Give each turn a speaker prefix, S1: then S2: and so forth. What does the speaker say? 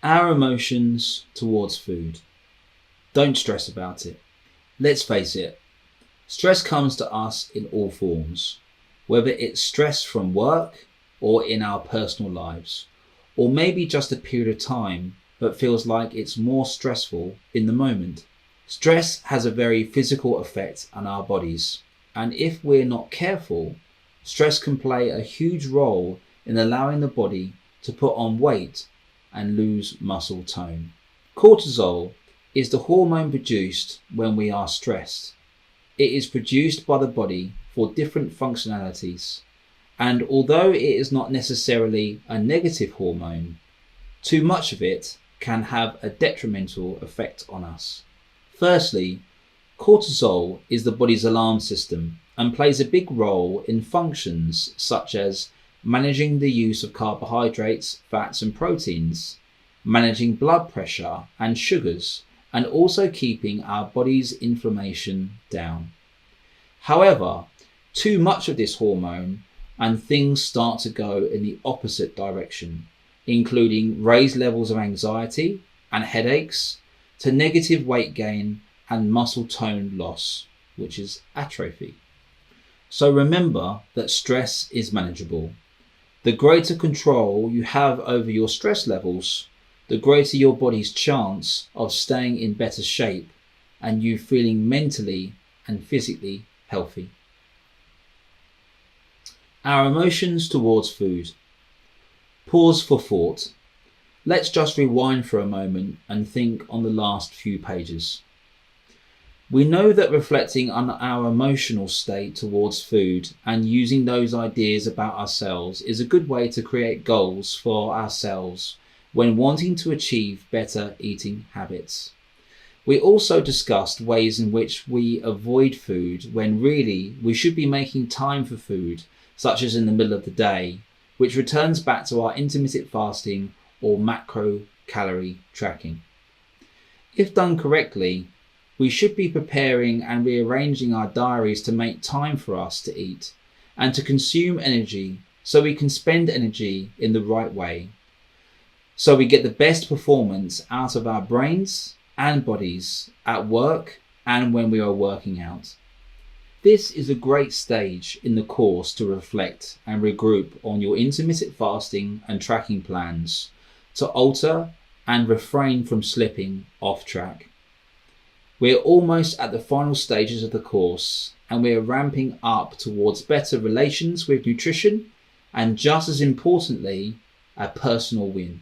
S1: Our emotions towards food. Don't stress about it. Let's face it, stress comes to us in all forms, whether it's stress from work or in our personal lives, or maybe just a period of time but feels like it's more stressful in the moment. Stress has a very physical effect on our bodies, and if we're not careful, stress can play a huge role in allowing the body to put on weight and lose muscle tone. Cortisol is the hormone produced when we are stressed. It is produced by the body for different functionalities, and although it is not necessarily a negative hormone, too much of it can have a detrimental effect on us. Firstly, cortisol is the body's alarm system and plays a big role in functions such as managing the use of carbohydrates, fats and proteins, managing blood pressure and sugars, and also keeping our body's inflammation down. However, too much of this hormone and things start to go in the opposite direction, including raised levels of anxiety and headaches, to negative weight gain and muscle tone loss, which is atrophy. So remember that stress is manageable. The greater control you have over your stress levels, the greater your body's chance of staying in better shape and you feeling mentally and physically healthy. Our emotions towards food. Pause for thought. Let's just rewind for a moment and think on the last few pages. We know that reflecting on our emotional state towards food and using those ideas about ourselves is a good way to create goals for ourselves when wanting to achieve better eating habits. We also discussed ways in which we avoid food when really we should be making time for food, such as in the middle of the day, which returns back to our intermittent fasting or macro calorie tracking. If done correctly, we should be preparing and rearranging our diaries to make time for us to eat and to consume energy so we can spend energy in the right way, so we get the best performance out of our brains and bodies at work and when we are working out. This is a great stage in the course to reflect and regroup on your intermittent fasting and tracking plans to alter and refrain from slipping off track. We're almost at the final stages of the course and we're ramping up towards better relations with nutrition and, just as importantly, a personal win.